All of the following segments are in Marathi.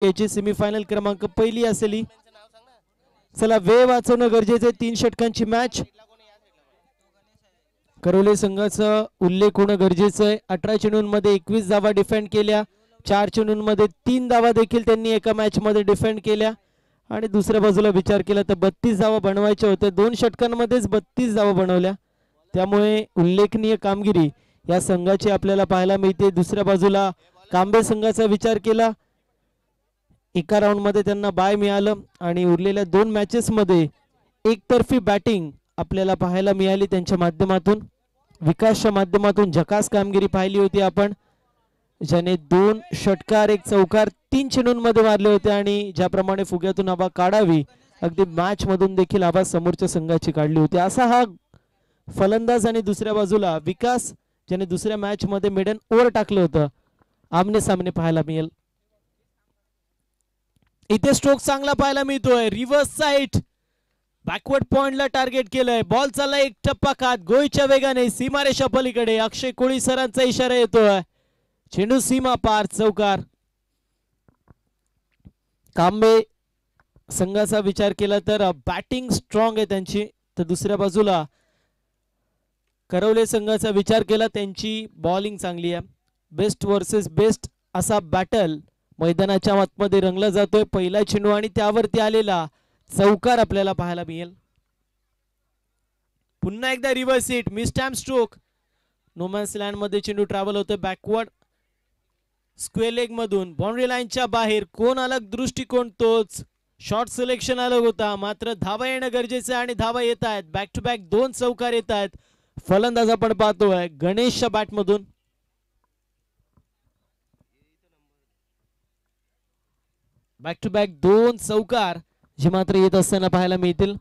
याची सेमीफायनल क्रमांक पहिली असेल. चला वेळ वाचवणं गरजेचं आहे. 3 षटकांची मॅच. करवले संघाचा उल्लेख होणं गरजेचं आहे. 18 चेंडूंमध्ये 21 धावा डिफेंड केल्या. 4 चेंडूंमध्ये 3 धावा देखील त्यांनी एका मॅच मध्ये डिफेंड केल्या. आणि दुसऱ्या बाजूला विचार केला तर 32 धावा बनवायच्या होत्या. 2 षटकांमध्येच 32 धावा बनवल्या. त्यामुळे उल्लेखनीय कामगिरी या संघाची आपल्याला पाहायला मिळते. दुसऱ्या बाजूला कांबे संघाचा विचार केला, एका राऊंड मध्ये त्यांना बाय मिळालं आणि उरलेल्या 2 मॅचेस मध्ये एकतर्फी बॅटिंग आपल्याला पाहायला मिळाली त्यांच्या माध्यमातून. विकासच्या माध्यमातून झकास कामगिरी पाहिली होती आपण, ज्याने 2 षटकार 1 चौकार 3 चेंडूंमध्ये मारले होते. आणि ज्याप्रमाणे फुग्यातून हवा काढावी अगदी मॅच मधून देखील हवा समोरच्या संघाची काढली होती. असा हा फलंदाज. आणि दुसऱ्या बाजूला विकास, ज्याने दुसऱ्या मॅच मध्ये मिडन ओव्हर टाकलं होतं, आमने सामने पाहायला मिळेल. इथे स्ट्रोक चांगला पाहायला मिळतोय. रिव्हर्स साइड बॅकवर्ड पॉइंटला टार्गेट केलंय. बॉल चालला एक टप्पा खात गोळीच्या वेगाने सीमारेषा पलीकडे. अक्षय कोळी सरांचा इशारा येतोय. चेंडू सीमा पार, चौकार. कांबे संघाचा विचार केला तर बॅटिंग स्ट्रॉंग आहे त्यांची. तर दुसऱ्या बाजूला करवले संघाचा विचार केला, त्यांची बॉलिंग चांगली आहे. बेस्ट वर्सेस बेस्ट असा बॅटल मैदानाच्या आतमध्ये रंगला जातोय. पहिला चेंडू आणि त्यावरती आलेला चौकार आपल्याला पाहायला मिळेल. पुन्हा एकदा reverse hit, मिसटाइम stroke. No man's land मध्ये चेंडू ट्रॅव्हल होतोय बॅकवर्ड स्क्वेअर लेग मधून. बाउंड्री लाईनच्या बाहेर. कोण अलग दृष्टिकोन तोच. शॉर्ट सिलेक्शन अलग होता, मात्र धावा येणं गरजेचं आहे आणि धावा येत आहेत. बॅक टू बॅक 2 चौकार येत आहेत. फलंदाज आपण पाहतोय गणेशच्या बॅट मधून. बॅक टू बॅक 2 चौकार जे मात्र येत असताना पाहायला मिळतील.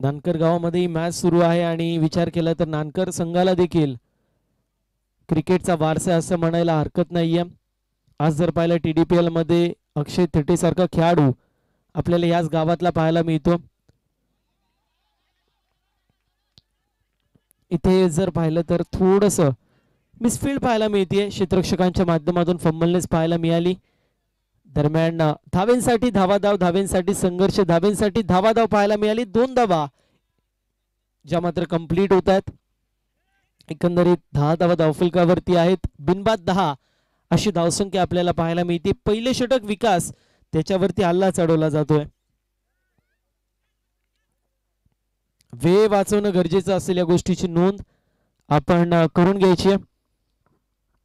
नानकर गावामध्ये मॅच सुरू आहे आणि विचार केला तर नानकर संघाला देखील क्रिकेटचा वारसा असं म्हणायला हरकत नाहीये. आज जर पाहिलं TDPL मध्ये अक्षय थिटे सारखा खेळाडू आपल्याला याच गावातला पाहायला मिळतो. इथे जर पाहिलं तर थोडस मिसफील्ड पाहायला मिळते. क्षेत्ररक्षकांच्या माध्यमातून फंबलनेस पाहायला मिळाली. दरम्यान धावेंसाठी धावाधाव, धावेंसाठी संघर्ष, धावेंसाठी धावाधाव पाहायला मिळाली. 2 धावा ज्या मात्र कंप्लीट होत आहेत. एकंदरीत 10 धावा धावफलकावरती आहेत. बिनबाद 10 अशी धावसंख्या आपल्याला पाहायला मिळते. पहिले षटक विकास, त्याच्यावरती हल्ला चढवला जातोय. वेळ वाचवणं गरजेचं असेल, या गोष्टीची नोंद आपण करून घ्यायची.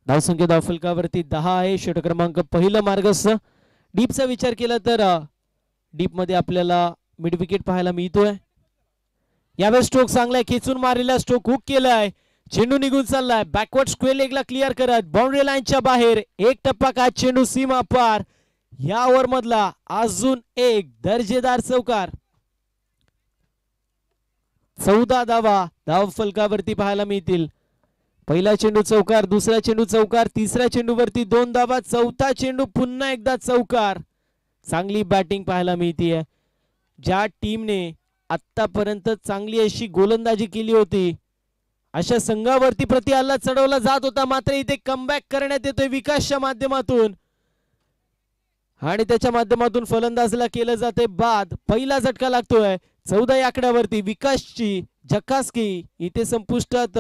धावसंख्या धावफलकावरती 10 आहे. षटक क्रमांक पहिलं मार्गस्थ. डीपचा विचार केला तर डीप मध्ये आपल्याला मिड विकेट पाहायला मिळतोय. यावेळेस स्ट्रोक चांगलाय, खेचून मारलेला स्ट्रोक हुक केलाय. चेंडू निघून चाललाय बॅकवर्ड स्क्वेअर लेगला क्लिअर करत बाउंड्री लाईनच्या बाहेर. एक टप्पा का चेंडू सीमा पार. या ओव्हर मधला अजून एक दर्जेदार चौकार. 14 धावा धाव फलकावरती पाहायला मिळतील. पहिला चेंडू चौकार, दुसरा चेंडू चौकार, तिसऱ्या चेंडूवरती 2 धावा, चौथा चेंडू पुन्हा एकदा चौकार. चांगली बॅटिंग पाहायला मिळतीये. ज्या टीमने आतापर्यंत चांगली अशी गोलंदाजी केली होती, अशा संघावरती प्रति हल्ला चढवला जात होता, मात्र इथे कमबॅक करण्यात येतोय विकासच्या माध्यमातून. आणि त्याच्या माध्यमातून फलंदाजला केलं जाते बाद. पहिला झटका लागतोय 14 या आकड्यावरती. विकासची झकासकी इथे संपुष्टात,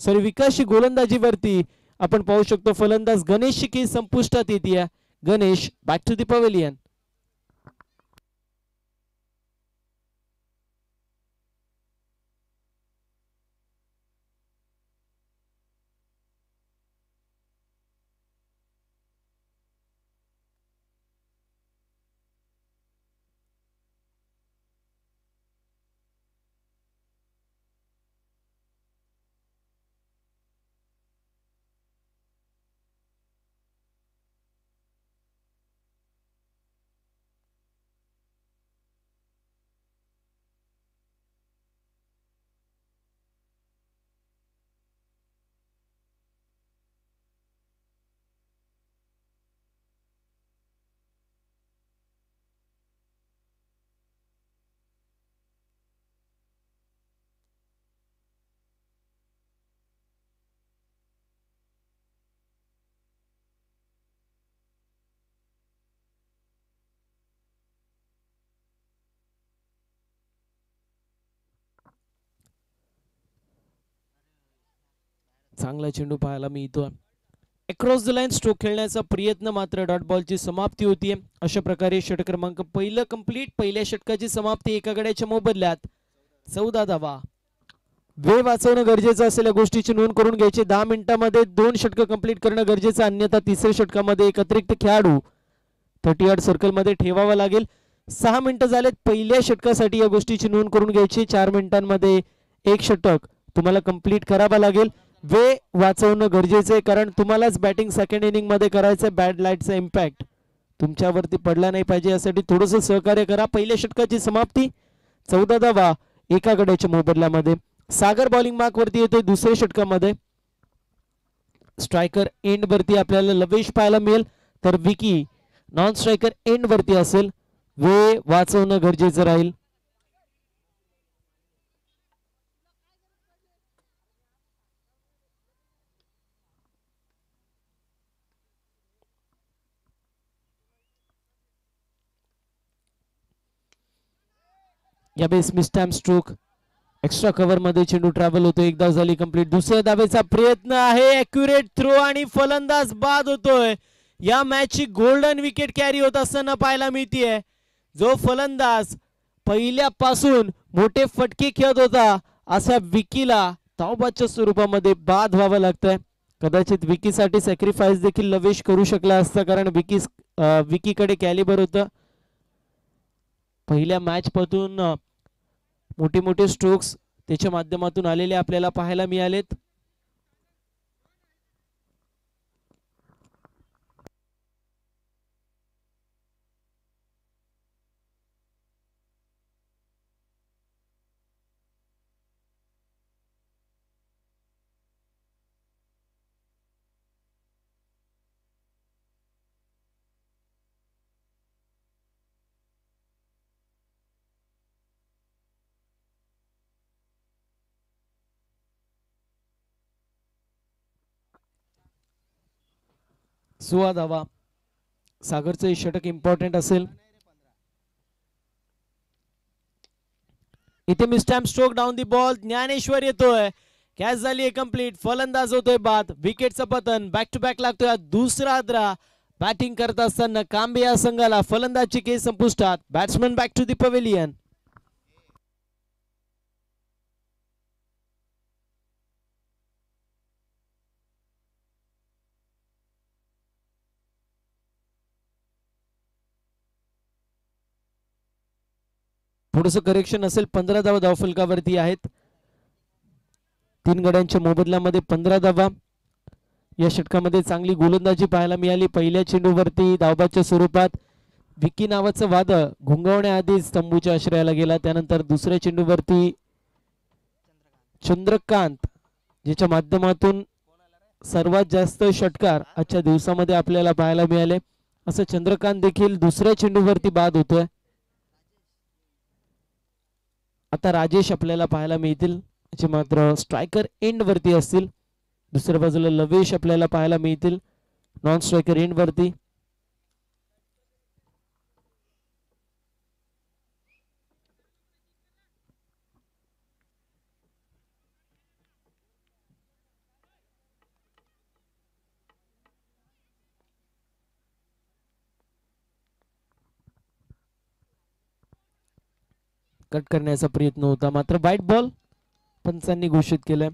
सॉरी विकासची गोलंदाजीवरती आपण पाहू शकतो फलंदाज गणेशची की संपुष्टात येते. Ganesh back to the pavilion. चांगला चेंडू पाहायला मिळतो. अक्रॉस द लाईन स्ट्रोक खेळण्याचा प्रयत्न, मात्र डॉट बॉलची समाप्ती होतीये. अशा प्रकारे षटक क्रमांक पहिलं कंप्लीट. पहिल्या षटकाची समाप्ती एका गड्याच्या मोबदल्यात 14 धावा. वेळ वाचवणं गरजेचं असेल, या गोष्टीची नोंद करून घ्यायची. 10 मिनिटांमध्ये 2 षटकं कंप्लीट करणं गरजेचं, अन्यथा तिसऱ्या षटकामध्ये एक अतिरिक्त खेळाडू 30 यार्ड सर्कलमध्ये ठेवावा लागेल. 6 मिनिटं झालेत पहिल्या षटकासाठी, या गोष्टीची नोंद करून घ्यायची. 4 मिनिटांमध्ये एक षटक तुम्हाला कंप्लीट करावा लागेल. वेळ वाचवणं गरजेचं आहे, कारण तुम्हालाच बॅटिंग सेकंड इनिंग मध्ये करायचं. बॅड लाईटचा इम्पॅक्ट तुमच्यावरती पडला नाही पाहिजे, यासाठी थोडंसं सहकार्य करा. पहिल्या षटकाची समाप्ती 14 धावा एका गड्याच्या मोबदल्यामध्ये. सागर बॉलिंग मार्क वरती येतोय दुसऱ्या षटकामध्ये. स्ट्रायकर एंड वरती आपल्याला लवेश पाहायला मिळेल, तर विकी नॉन स्ट्रायकर एंड वरती असेल. वेळ वाचवणं गरजेचं राहील. या बेस मिस्टॅम स्ट्रोक एक्स्ट्रा कव्हर मध्ये चेंडू ट्रॅव्हल होतो. एक धाव झाली कंप्लीट. दुसऱ्या धावेचा प्रयत्न आहे, ॲक्युरेट थ्रो आणि फलंदाज बाद होतोय. या मॅचची गोल्डन विकेट कॅरी होत असताना पाहायला मिळतीये. जो फलंदाज पहिल्यापासून मोठे फटके खेळत होता, असा विकीला धावबादच्या स्वरूपामध्ये बाद व्हावं लागतंय. कदाचित विकीसाठी सॅक्रिफाईस देखील लवेश करू शकला असता, कारण विकीकडे कॅलिबर होतं. पहिल्या मॅच पासून मोठे मोठे स्ट्रोक्स त्याच्या माध्यमातून आलेले आपल्याला पाहायला मिळालेत. सोळा धावा. सागरचं हे षटक इम्पॉर्टंट असेल. इथे मिस्टॅम stroke down the ball. Dnyaneshwar येतोय. कॅच झाली कंप्लीट. फलंदाज होतोय बाद. विकेटचं पतन. बॅक टू बॅक लागतोय दुसरा आद्रा. बॅटिंग करत असताना कांबे या संघाला फलंदाजची केस संपुष्टात. Batsman back to the pavilion. थोडंसं करेक्शन असेल. 15 धावा धावफलकावरती आहेत. 3 गड्यांच्या मोबदल्यामध्ये 15 धावा. या षटकामध्ये चांगली गोलंदाजी पाहायला मिळाली. पहिल्या चेंडूवरती धावबादच्या स्वरूपात विकी नावाचं वादळ घुंगवण्याआधीच तंबूच्या आश्रयाला गेला. त्यानंतर दुसऱ्या चेंडूवरती चंद्रकांत, ज्याच्या माध्यमातून सर्वात जास्त षटकार आजच्या दिवसामध्ये आपल्याला पाहायला मिळाले, असं चंद्रकांत देखील दुसऱ्या चेंडूवरती बाद होतोय. आता राजेश आपल्याला पाहायला मिळतील, जे मात्र स्ट्रायकर एंड वरती असतील. दुसऱ्या बाजूला लवेश आपल्याला पाहायला मिळतील नॉन स्ट्रायकर एंड वरती. कट करण्याचा प्रयत्न होता, मात्र व्हाईट बॉल पंचांनी घोषित केलाय.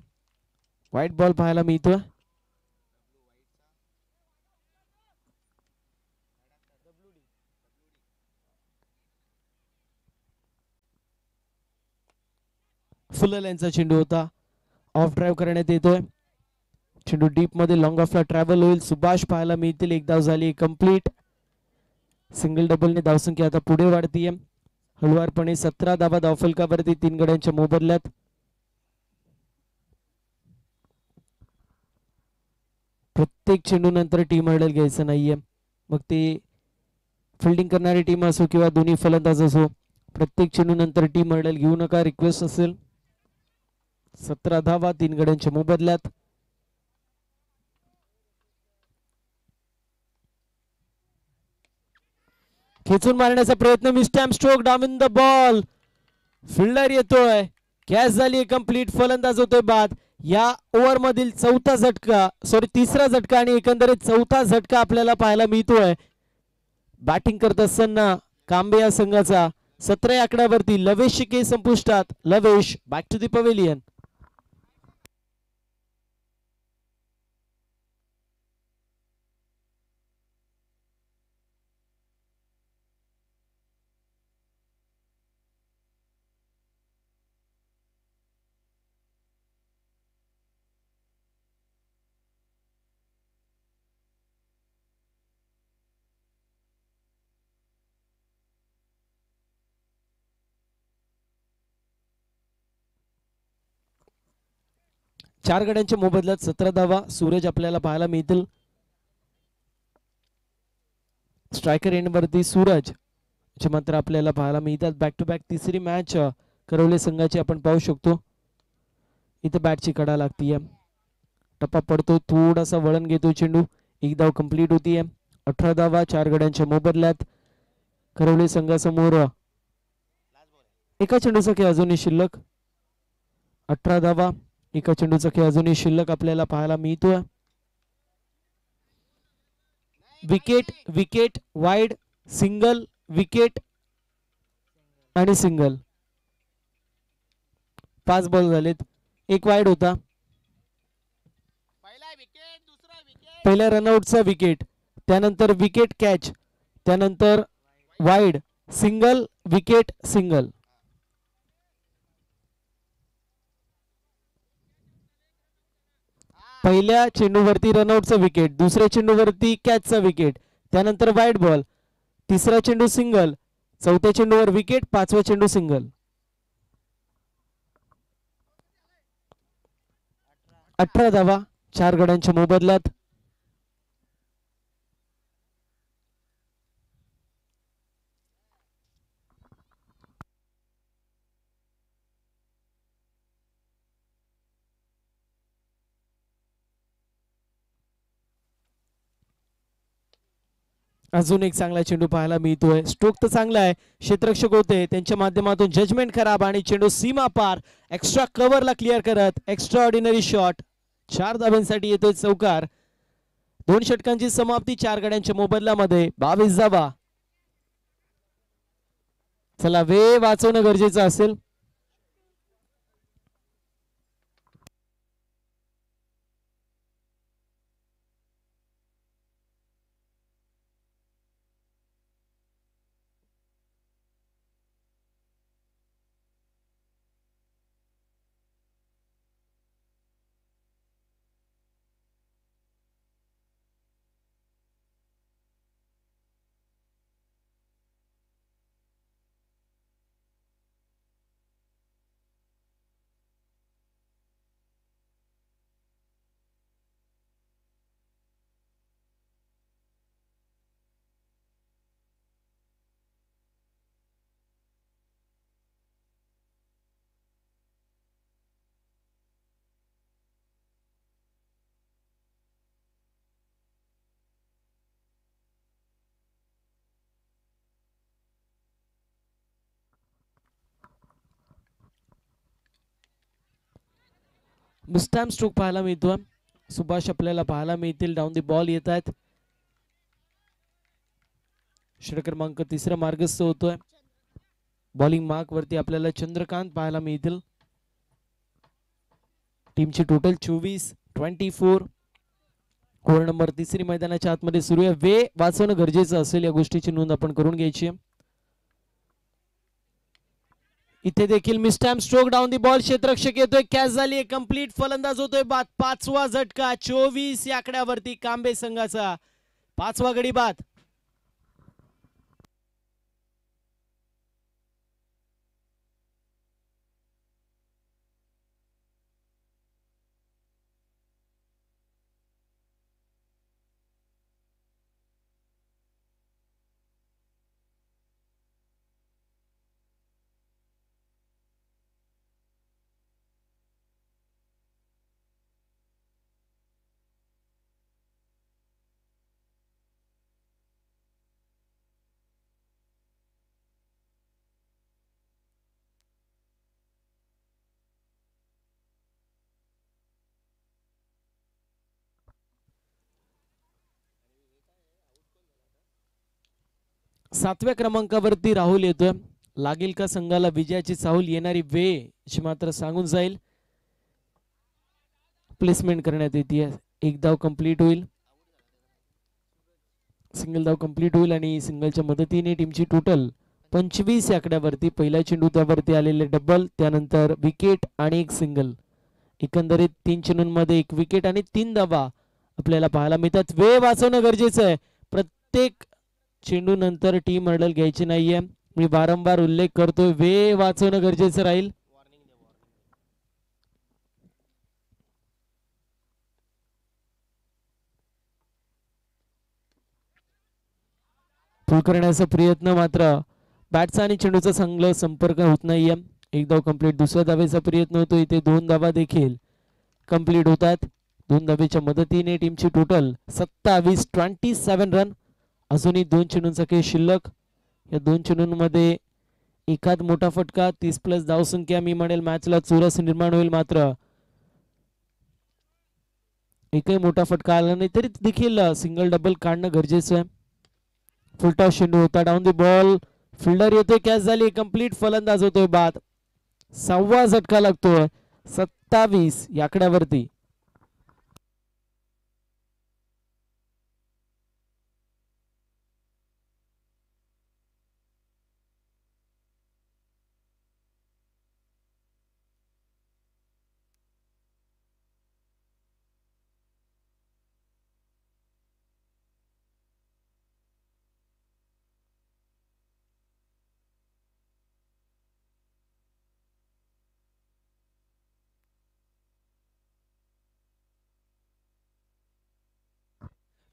व्हाईट बॉल पाहायला मिळतोय. फुल लाईनचा चेंडू होता. ऑफ ड्राईव्ह करण्यात येतोय. चेंडू डीप मध्ये लॉंग ऑफला ट्रॅव्हल होईल. सुभाष पाहायला मिळतील. एक धाव झाली कंप्लीट. सिंगल डबलने धावसंख्या आता पुढे वाढतीये हळुवारपणे. 17 धावा धावफलकावरती 3 गड्यांच्या मोबदल्यात. प्रत्येक चेंडू नंतर टीम हँडल घ्यायचं नाहीये, मग ते फिल्डिंग करणारी टीम असो किंवा दोन्ही फलंदाज असो. प्रत्येक चेंडू नंतर टीम हँडल घेऊ नका, रिक्वेस्ट असेल. 17 धावा 3 गड्यांच्या मोबदल्यात. खेचून मारण्याचा प्रयत्न. Mistimed stroke down the ball. Fielder येतोय. कॅच झाली कंप्लीट. फलंदाज होतोय बाद. या ओव्हर मधील चौथा झटका, सॉरी तिसरा झटका आणि एकंदरीत चौथा झटका आपल्याला पाहायला मिळतोय बॅटिंग करत असताना कांबे या संघाचा. 17 आकड्यावरती लवेश शिके संपुष्टात. लवेश बॅक टू द पवेलियन. चार गड्यांच्या मोबदल्यात 17 धावा सूरज आपल्याला पाहायला मिळतील. स्ट्रायकर एंड वरती सूरज चे मात्र आपल्याला पाहायला मिळतात. बॅक टू बॅक तिसरी मॅच करवले संघाची आपण पाहू शकतो. इथे बॅटची कडा लागतीये, टप्पा पडतो, थोडासा वळण घेतो चेंडू. एक धाव कंप्लीट होतीये. 18 धावा चार गड्यांच्या मोबदल्यात करवले संघासमोर. एका चेंडूचा खेळ अजूनही शिल्लक. 18 धावा एका चेंडूचा खेळ अजूनही शिल्लक आपल्याला पाहायला मिळतोय. Wicket wicket wide single wicket आणि सिंगल. 5 बॉल झालेत. एक वाईड होता. पहिल्या रनआउटचा विकेट, त्यानंतर विकेट कॅच, त्यानंतर वाईड, सिंगल विकेट सिंगल. पहिल्या चेंडूवरती रनआउटचा विकेट, दुसऱ्या चेंडूवरती कॅचचा विकेट, त्यानंतर वाईड बॉल, तिसरा चेंडू सिंगल, चौथ्या चेंडूवर विकेट, पाचवा चेंडू सिंगल. 18 धावा चार गड्यांच्या मोबदल्यात. अजून एक चांगला चेंडू पाहायला मिळतोय. स्ट्रोक तर चांगला आहे, क्षेत्ररक्षक होते त्यांच्या माध्यमातून जजमेंट खराब आणि चेंडू सीमा पार एक्स्ट्रा कव्हरला क्लिअर करत एक्स्ट्रा ऑर्डिनरी शॉट. 4 धाब्यांसाठी येतोय चौकार. 2 षटकांची समाप्ती चार गड्यांच्या मोबदल्यामध्ये. 22 धावा. चला वेळ वाचवणं गरजेचं असेल. मुस्टॅम स्ट्रोक पाहायला मिळतो. सुभाष आपल्याला पाहायला मिळतील. डाऊन द बॉल येत आहेत. षटक क्रमांक 3 मार्गस्थ होतोय. बॉलिंग मार्क वरती आपल्याला चंद्रकांत पाहायला मिळतील. टीमची टोटल 24 ओव्हर नंबर 3 मैदानाच्या आतमध्ये सुरू आहे. वेळ वाचवणं गरजेचं असेल, या गोष्टीची नोंद आपण करून घ्यायची आहे. इथे देखील मिस्टॅम स्ट्रोक डाऊन दी बॉल, क्षेत्ररक्षक येतोय, कॅच झाली कंप्लीट, फलंदाज होतोय बाद. 5वा झटका 24 या आकड्यावरती कांबे संघाचा 5वा गडी बाद. 7व्या क्रमांकावरती राहुल येतोय. लागेल का संघाला विजयाची चाहूल? येणारी वेळ अशी मात्र सांगून जाईल. प्लेसमेंट करण्यात येते. एक धाव कंप्लीट होईल. सिंगल धाव कंप्लीट होईल आणि सिंगलच्या मदतीने टीमची टोटल 25 आकड्यावरती. पहिला चेंडू त्यावरती आलेले डबल, त्यानंतर विकेट आणि एक सिंगल. एकंदरीत 3 चेंडूंमध्ये 1 विकेट आणि 3 धावा आपल्याला पाहायला मिळतात. वेळ वाचवणं गरजेचं आहे. प्रत्येक चेंडू नंतर टीम हर्डल घ्यायची नाहीये. मी वारंवार उल्लेख करतोय, वेळ वाचवणं गरजेचं राहील. फुल करण्याचा प्रयत्न, मात्र बॅटचा आणि चेंडूचा चांगला संपर्क होत नाहीये. एक धाव कंप्लीट. दुसऱ्या धावेचा प्रयत्न होतो. इथे 2 धावा देखील कंप्लीट होतात. 2 धावेच्या मदतीने टीमची टोटल 27 रन. अजूनही 2 चेंडूंचा खेळ शिल्लक. या 2 चेंडूंमध्ये एखाद मोठा फटका, 30+ धावसंख्या, मी म्हणेल मॅचला चुरस निर्माण होईल. मात्र एकही मोठा फटका आला नाही तरी देखील सिंगल डबल काढणं गरजेचं आहे. फुलटॉस चेंडू होता. Down the ball. फिल्डर येतोय, कॅच झाली. कंप्लीट. फलंदाज होतोय बाद. 6वा झटका लागतोय 27 या आकड्यावरती.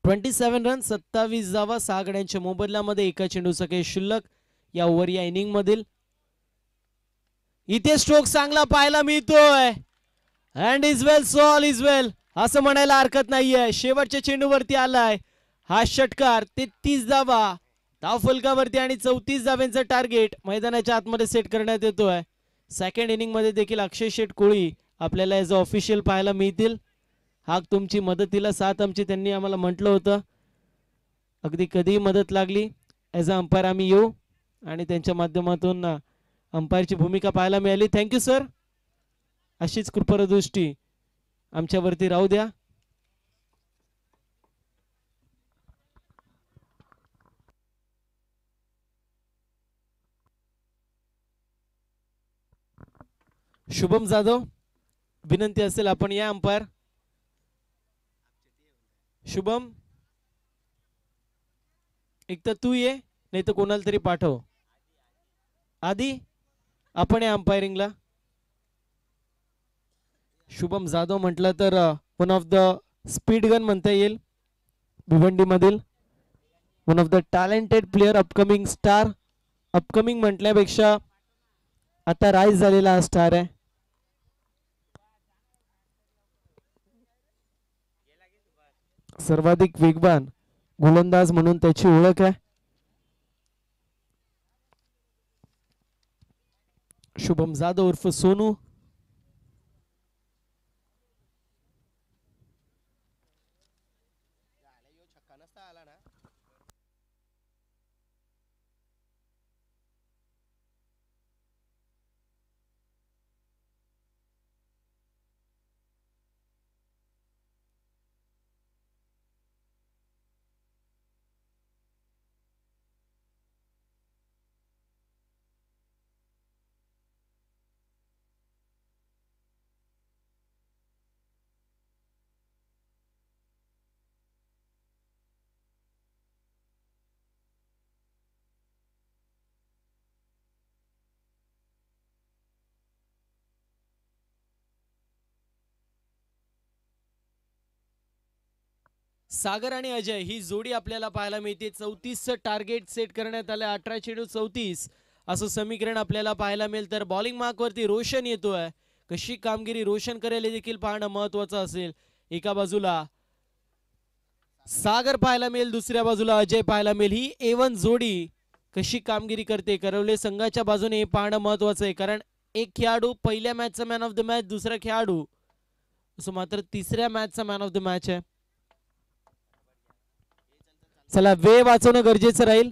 रन, 27 धावा, 6 गड्यांच्या मोबदल्यामध्ये. एका चेंडूचा खेळ शिल्लक या ओव्हर, या इनिंग मधील. इथे स्ट्रोक चांगला पाहायला मिळतोय. And is well, all is well असं म्हणायला हरकत नाहीये. शेवटच्या चेंडूवरती आलाय हा षटकार. 33 धावा धावफलकावरती आणि 34 धाव्यांचा टार्गेट मैदानाच्या आतमध्ये सेट करण्यात येतोय. सेकंड इनिंग मध्ये देखील अक्षय शेठ कोळी आपल्याला ॲज अ ऑफिशियल पाहायला मिळतील. हा तुमची मदतीला साथ आमची, त्यांनी आम्हाला म्हटलं होतं. अगदी कधीही मदत लागली ॲज अ अंपायर आम्ही येऊ, आणि त्यांच्या माध्यमातून अंपायरची भूमिका पाहायला मिळाली. Thank you sir. अशीच कृपादृष्टी आमच्यावरती राहू द्या. शुभम जाधव, विनंती असेल आपण या अंपायर. शुभम, एक तर तू ये, नाही तर कोणाला तरी पाठव. आधी आपण या अंपायरिंगला. शुभम जाधव म्हटलं तर one of the speed gun म्हणता येईल भिवंडी मधील. One of the talented player, upcoming star. Upcoming म्हटल्यापेक्षा आता राईज झालेला हा स्टार आहे. सर्वाधिक वेगवान गोलंदाज म्हणून त्याची ओळख आहे. शुभम जाधव उर्फ सोनू. सागर आणि अजय ही जोडी आपल्याला पाहायला मिळते. 34 टार्गेट सेट करण्यात आलं. 18 चेंडू 34 असं समीकरण आपल्याला पाहायला मिळेल. तर बॉलिंग मार्क वरती रोशन येतोय. कशी कामगिरी रोशन करेल हे देखील पाहणं महत्वाचं असेल. एका बाजूला सागर पाहायला मिळेल, दुसऱ्या बाजूला अजय पाहायला मिळेल. ही A1 जोडी कशी कामगिरी करते करवले संघाच्या बाजूने हे पाहणं महत्वाचं आहे. कारण एक खेळाडू पहिल्या मॅचचा मॅन ऑफ द मॅच, दुसरा खेळाडू असं मात्र तिसऱ्या मॅचचा मॅन ऑफ द मॅच आहे. चला वेळ वाचवणं गरजेचं राहील.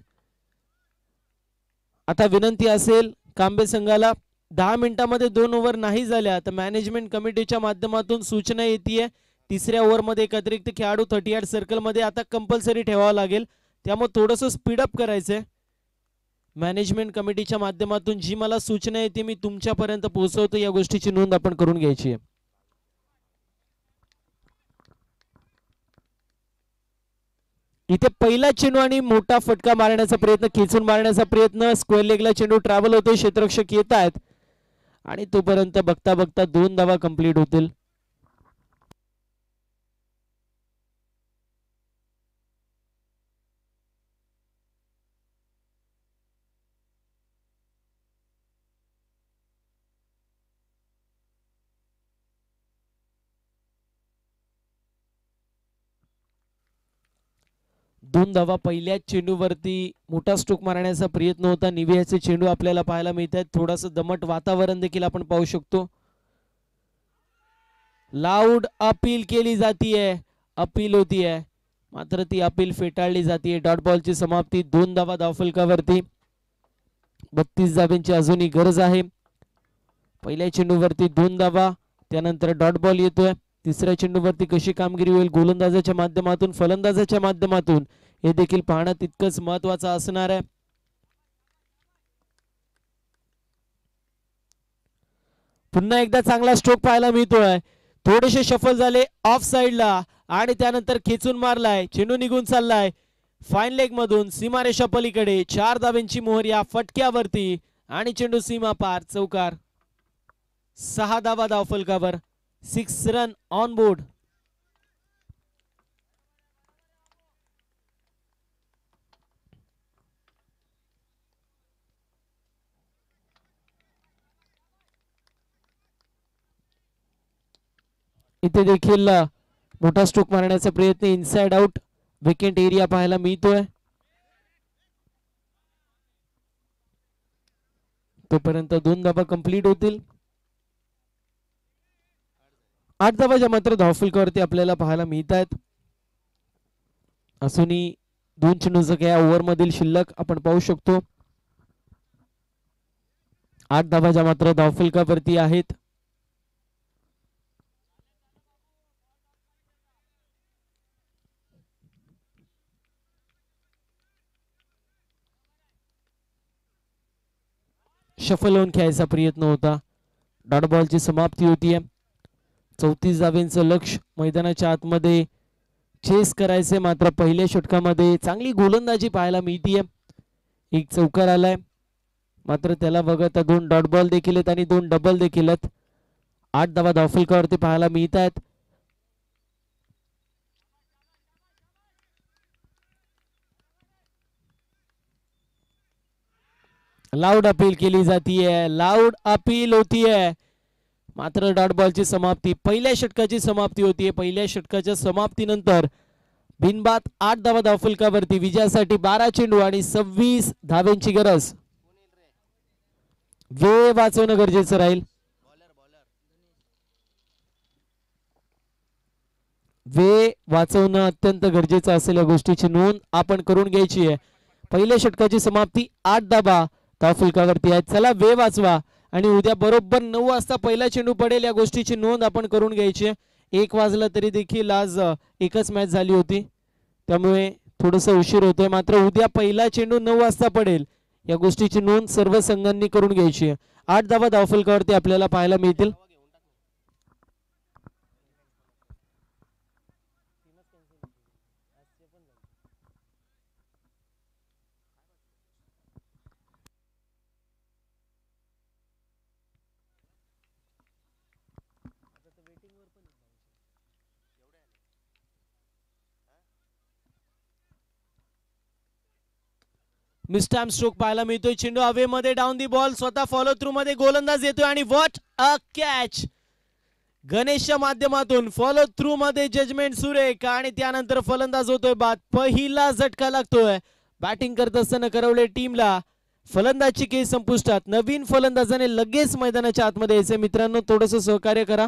आता विनंती असेल कांबे संघाला, 10 मिनिटांमध्ये 2 ओव्हर नाही झाल्या तर मॅनेजमेंट कमिटीच्या माध्यमातून सूचना येते तिसऱ्या ओव्हरमध्ये एक अतिरिक्त खेळाडू 38 सर्कलमध्ये आता कंपल्सरी ठेवावा लागेल, त्यामुळे थोडंसं स्पीडअप करायचंय. मॅनेजमेंट कमिटीच्या माध्यमातून जी मला सूचना येते मी तुमच्यापर्यंत पोहोचवतो, या गोष्टीची नोंद आपण करून घ्यायची आहे. इथे पहिला चेंडू आणि मोठा फटका मारण्याचा प्रयत्न, खेचून मारण्याचा प्रयत्न, स्क्वेअर लेगला चेंडू ट्रॅव्हल होतोय, क्षेत्ररक्षक येत आहेत आणि तोपर्यंत बघता बघता 2 धावा कंप्लीट होतील. दोन धावा पहिल्याच चेंडूवरती मोठा स्ट्रोक मारण्याचा प्रयत्न होता. निवियाचे चेंडू आपल्याला पाहायला मिळत आहेत, थोडंसं दमट वातावरण देखील आपण पाहू शकतो. लाऊड अपील केली जातीये, अपील होतीये, मात्र ती अपील फेटाळली जाते. डॉट बॉलची समाप्ती, 2 धावा धावफलकावरती. 32 धावांची अजूनही गरज आहे. पहिल्या चेंडूवरती 2 धावा, त्यानंतर डॉट बॉल येतोय. तिसऱ्या चेंडूवरती कशी कामगिरी होईल गोलंदाजाच्या माध्यमातून, फलंदाजाच्या माध्यमातून, हे देखील पाहणं तितकंच महत्वाचं असणार आहे. पुन्हा एकदा चांगला स्ट्रोक पाहायला मिळतोय, थोडेसे शफल झाले ऑफ साइडला आणि त्यानंतर खेचून मारलाय, चेंडू निघून चाललाय फाईन लेग मधून सीमारेषा पलीकडे. 4 धावांची मोहर या फटक्यावरती आणि चेंडू सीमा पार, चौकार. 6 धावा धावफलकावर, 6 रन ऑन बोर्ड. इथे देखील मोठा स्ट्रोक मारण्याचा प्रयत्न, इनसाइड आउट विकेट एरिया पाहायला मिळतोय. तोपर्यंत 2 धावा कंप्लीट होतील. 8 धावाच्या मात्र धावफलकावरती आपल्याला पाहायला मिळत आहेत. असूनही 2 चेंडूंचा या ओव्हर मधील शिल्लक आपण पाहू शकतो. 8 धावाच्या मात्र धावफलकावरती आहेत. शफल होऊन खेळायचा प्रयत्न होता, डॉट बॉलची समाप्ती होतीये. 34 धावांचं लक्ष मैदानाच्या आतमध्ये चेस करायचे, मात्र पहिल्या षटकामध्ये चांगली गोलंदाजी पाहायला मिळतीये. एक चौकार आलाय, मात्र त्याला बघता 2 डॉट बॉल देखील आहेत आणि 2 डबल देखील आहेत. 8 धावा धावफलकावरती पाहायला मिळत आहेत. लाऊड अपील केली जातीये, लाऊड अपील होतीये, मात्र डॉट बॉलची समाप्ती, पहिल्या षटकाची समाप्ती होतीये. पहिल्या षटकाच्या समाप्तीनंतर बिनबाद 8 धावा धावफलकावरती. विजयासाठी 12 चेंडू आणि 26 धावांची गरज. वेळ वाचवणं गरजेचं राहील, वेळ वाचवणं अत्यंत गरजेचं असेल, या गोष्टीची नोंद आपण करून घ्यायची आहे. पहिल्या षटकाची समाप्ती 8 धावा धावफलकावरती आहे. चला वेळ वाचवा आणि उद्या बरोबर 9 वाजता पहिला चेंडू पडेल, या गोष्टीची नोंद आपण करून घ्यायची आहे. 1 वाजला तरी देखील आज एकच मॅच झाली होती, त्यामुळे थोडंसं उशीर होतोय, मात्र उद्या पहिला चेंडू 9 वाजता पडेल, या गोष्टीची नोंद सर्व संघांनी करून घ्यायची आहे. 8 धावा धावफलकावरती आपल्याला पाहायला मिळतील. मिस्टॅम स्ट्रोक पाहायला मिळतोय, चेंडू हवेमध्ये, डाऊन दी बॉल, स्वतः फॉलो थ्रू मध्ये गोलंदाज येतोय आणि व्हॉट अ कॅच. गणेशच्या माध्यमातून फॉलो थ्रू मध्ये जजमेंट सुरेख आणि त्यानंतर फलंदाज होतोय बाद. पहिला झटका लागतोय बॅटिंग करत असताना करवले टीमला. फलंदाजची केस संपुष्टात, नवीन फलंदाजाने लगेच मैदानाच्या आतमध्ये यायचे. मित्रांनो थोडंसं सहकार्य करा.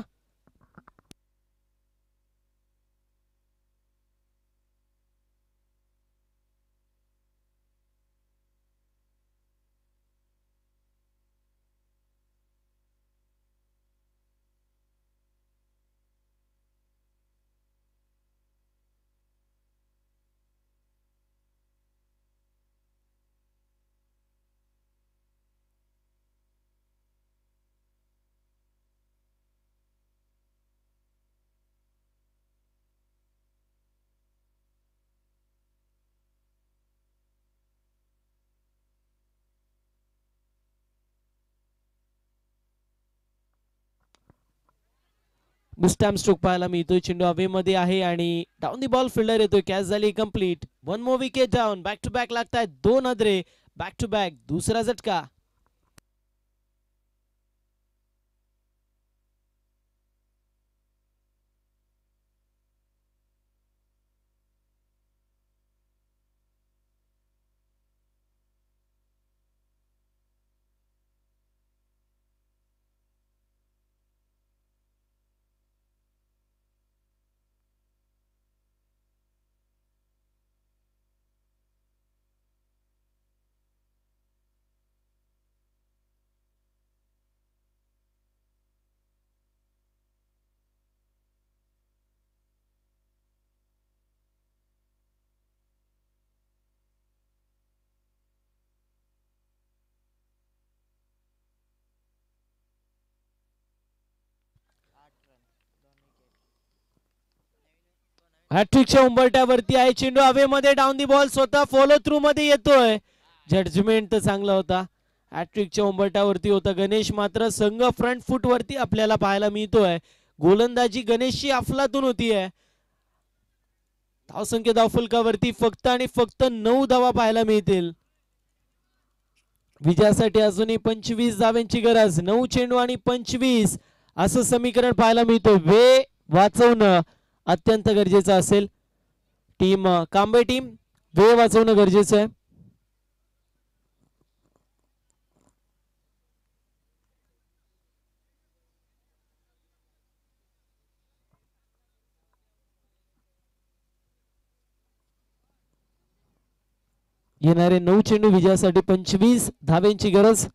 मिस्टॅम स्ट्रोक पाहायला मिळतोय. चेंडू हवेमध्ये आहे आणि डाऊन दी बॉल फिल्डर येतोय. कॅच झाली complete. 1 more wicket down. Back to back लागतायत 2 हदरे. बॅक टू बॅक दुसरा झटका. हॅट्रिकच्या उंबरट्यावरती आहे. चेंडू हवेमध्ये डाऊन दी बॉल स्वतः फॉलो थ्रू मध्ये येतोय. जजमेंट तर चांगला होता. हॅट्रिकच्या उंबरट्यावरती होता गणेश, मात्र संघ फ्रंट फूट वरती आपल्याला पाहायला मिळतोय. गोलंदाजी गणेशची अफलातून होतीये. धावसंख्या धावफलकावरती फक्त आणि फक्त 9 धावा पाहायला मिळतील. विजयासाठी अजूनही 25 धावांची गरज. 9 चेंडू आणि 25 असं समीकरण पाहायला मिळतं. वेळ वाचवणं अत्यंत गरजेचं असेल. कांबे टीम वेळ वाचवणं गरजेचं आहे. येणारे 9 चेंडू विजयासाठी 25 धावेंची गरज.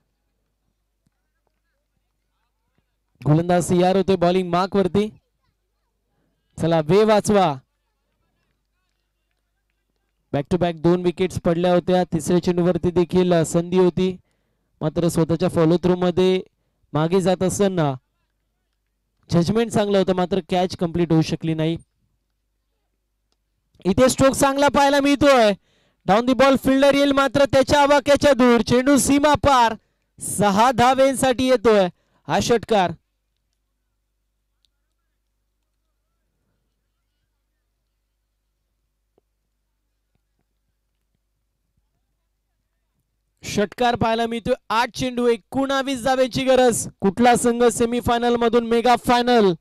गोलंदाज तयार होते बॉलिंग मार्क वरती. चला वेळ वाचवा. बॅक टू बॅक 2 विकेट्स पडल्या होत्या. तिसऱ्या चेंडूवरती देखील संधी होती, मात्र स्वतःच्या फॉलो थ्रू मध्ये मागे जात असताना जजमेंट चांगलं होतं, मात्र कॅच कंप्लीट होऊ शकली नाही. इथे स्ट्रोक चांगला पाहायला मिळतोय. डाऊन दी बॉल फिल्डर येईल, मात्र त्याच्या आवाक्याच्या दूर. चेंडू सीमा पार. 6 धावेंसाठी येतोय हा षटकार. षटकार पाहायला मिळतोय. 8 चेंडू 19 धावेची गरज. कुठला संघ सेमीफायनल मधून मेगा फायनल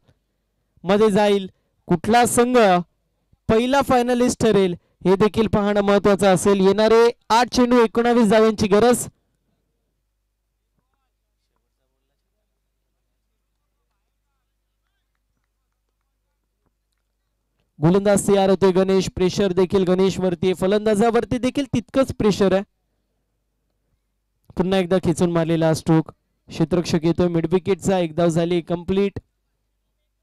मध्ये जाईल, कुठला संघ पहिला फायनलिस्ट ठरेल, हे देखील पाहणं महत्वाचं असेल. येणारे 8 चेंडू 19 धावेची गरज. गोलंदाज तयार होते गणेश. प्रेशर देखील गणेश वरती. फलंदाजावरती देखील तितकंच प्रेशर आहे. पुन्हा एकदा खेचून मारलेला स्ट्रोक. क्षेत्ररक्षक येतोय मिड विकेटचा. 1 धाव झाली कंप्लीट.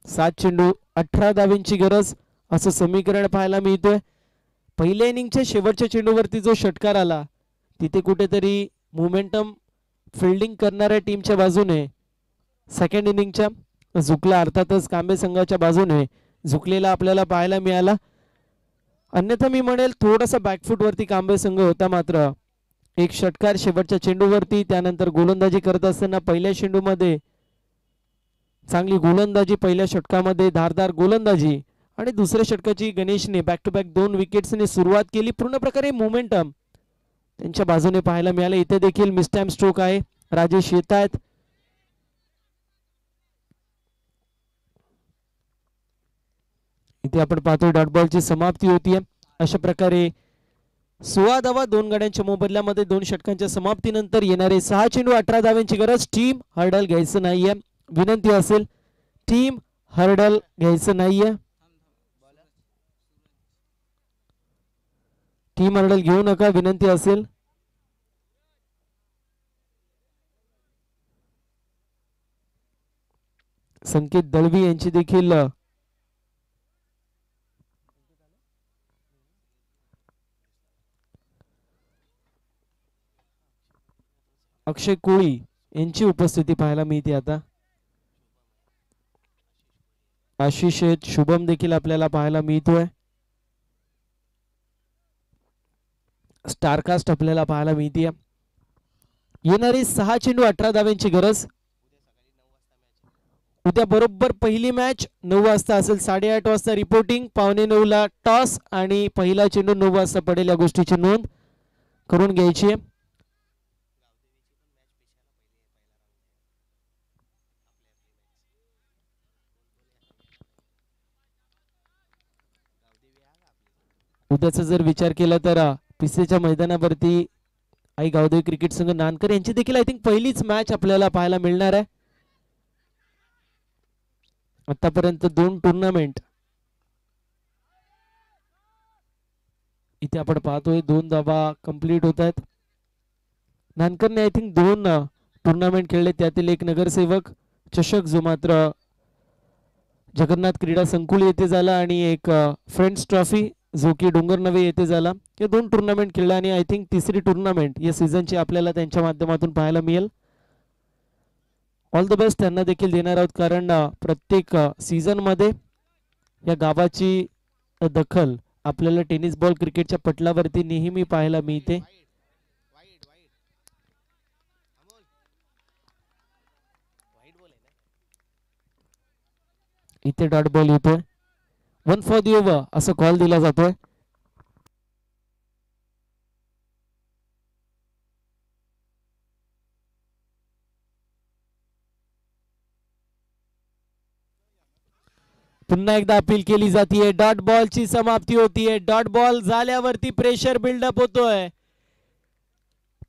7 चेंडू 18 धावेंची गरज असं समीकरण पाहायला मिळतोय. पहिल्या इनिंगच्या शेवटच्या चेंडूवरती जो षटकार आला, तिथे कुठेतरी मोमेंटम फिल्डिंग करणाऱ्या टीमच्या बाजूने सेकंड इनिंगच्या झुकला. अर्थातच कांबे संघाच्या बाजूने झुकलेला आपल्याला पाहायला मिळाला. अन्यथा मी म्हणेल थोडासा बॅकफूट वरती कांबे संघ होता, मात्र एक षटकार शेवटच्या चेंडूवरती. त्यानंतर गोलंदाजी करत असताना पहिल्या चेंडूमध्ये चांगली गोलंदाजी, पहिल्या षटकामध्ये धारदार गोलंदाजी आणि दुसऱ्या षटकाची गणेशने बॅक टू बॅक 2 विकेट्सने सुरुवात केली. पूर्ण प्रकारे मोमेंटम त्यांच्या बाजूने पाहायला मिळाले. इथे देखील मिसटाइम स्ट्रोक आहे. राजेश येत आहेत. इथे आपण पाहतो डॉट बॉलची समाप्ती होतीये. अशा प्रकारे 16 धावा 2 गड्यांच्या मोबदल्यामध्ये 2 षटकांच्या समाप्तीनंतर येणारे 6 चेंडू 18 धावांची गरज. टीम हर्डल घ्यायचं नाहीये. विनंती असेल टीम हर्डल घ्यायचं नाहीये. टीम हर्डल घेऊ नका, विनंती असेल. संकेत दळवी यांची देखील अक्षय कोळी यांची उपस्थिती पाहायला मिळते. आता आशिष शुभम देखील आपल्याला पाहायला मिळतोय. स्टारकास्ट आपल्याला पाहायला मिळते. येणारी 6 चेंडू 18 धावांची गरज. उद्या बरोबर पहिली मॅच 9 वाजता असेल, 8:30 वाजता रिपोर्टिंग, 8:45 ला टॉस आणि पहिला चेंडू 9 वाजता पडेल. या गोष्टीची नोंद करून घ्यायची आहे. उद्याचा जर विचार केला तर पिसेच्या मैदानावरती आई गावदेवी क्रिकेट संघ नानकर यांची देखील आय थिंक पहिलीच मॅच आपल्याला पाहायला मिळणार आहे. आतापर्यंत 2 टुर्नामेंट इथे आपण पाहतोय, 2 धावा कंप्लीट होत आहेत. नानकरने आय थिंक 2 टुर्नामेंट खेळले, त्यातील एक नगरसेवक चषक जो मात्र जगन्नाथ क्रीडा संकुल येथे झाला आणि एक फ्रेंड्स ट्रॉफी जो की डोंगरनवे येथे झाला. या 2 टुर्नामेंट खेळल्या आणि आय थिंक तिसरी टुर्नामेंट या सीझनची आपल्याला त्यांच्या माध्यमातून पाहायला मिळेल. ऑल द बेस्ट त्यांना देखील देणार आहोत, कारण प्रत्येक सीझन मध्ये या गावाची दखल आपल्याला टेनिस बॉल क्रिकेटच्या पटलावरती नेहमी पाहायला मिळते. इथे डॉट बॉल येतोय, 1 फॉर दी ओव्हर असं कॉल दिला जातोय. पुन्हा एकदा अपील केली जाते, डॉट बॉलची समाप्ती होतीये. डॉट बॉल झाल्यावरती प्रेशर बिल्डअप होतोय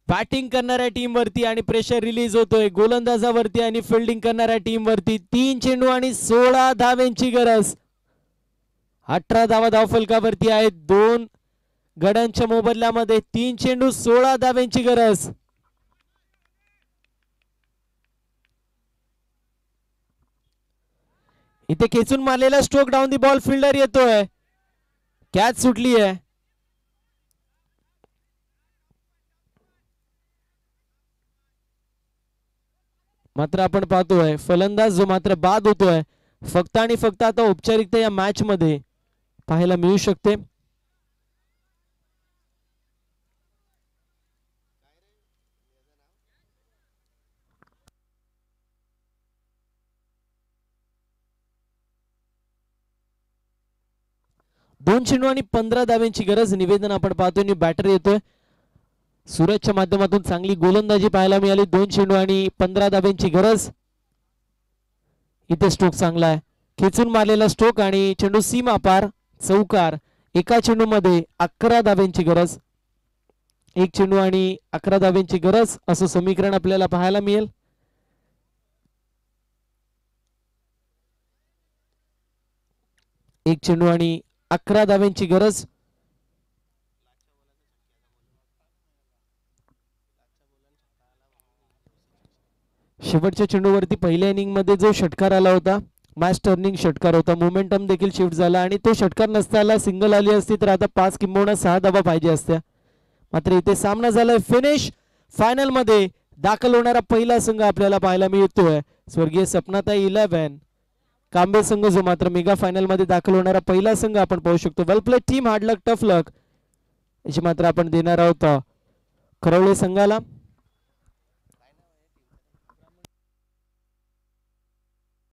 बॅटिंग करणाऱ्या टीम वरती आणि प्रेशर रिलीज होतोय गोलंदाजावरती आणि फिल्डिंग करणाऱ्या टीम वरती. 3 चेंडू आणि 16 धावांची गरज. 18 धावा धावफलकावरती आहेत. 2 गड्यांच्या मोबदल्यामध्ये 3 चेंडू 16 धावांची गरज. इथे खेचून मारलेला stroke down the ball, fielder येतोय, कॅच सुटली आहे. मात्र आपण पाहतोय फलंदाज जो मात्र बाद होतोय, फक्त आणि फक्त आता औपचारिकता या मॅच मध्ये पाहायला मिळू शकते. दोन चेंडू आणि 15 धावांची गरज. निवेदन आपण पाहतोय, बॅटर येतोय सूरजच्या माध्यमातून चांगली गोलंदाजी पाहायला मिळाली. 2 चेंडू आणि 15 धावांची गरज. इथे स्ट्रोक चांगला आहे, खेचून मारलेला स्ट्रोक आणि चेंडू सीमा पार, चौकार. एका चेंडू मध्ये 11 धावांची गरज. 1 चेंडू आणि 11 धावांची गरज असं समीकरण आपल्याला पाहायला मिळेल. एक चेंडू आणि 11 धावांची गरज. शेवटच्या चेंडूवरती पहिल्या इनिंग मध्ये जो षटकार आला होता, मॅच टर्निंग षटकार होता, मोमेंटम देखील शिफ्ट झाला आणि तो षटकार नसताना सिंगल आली असती तर आता 5 किंबहुना 6 धावा पाहिजे असत्या. मात्र इथे सामना झालाय फिनिश. फायनल मध्ये दाखल होणारा पहिला संघ आपल्याला पाहायला मिळतोय स्वर्गीय सपनाताई 11 कांबे संघ, जो मात्र मेगा फायनल मध्ये दाखल होणारा पहिला संघ आपण पाहू शकतो. वेल प्ले टीम, हार्ड लक टफ लक याची मात्र आपण देणार आहोत खरवळे संघाला.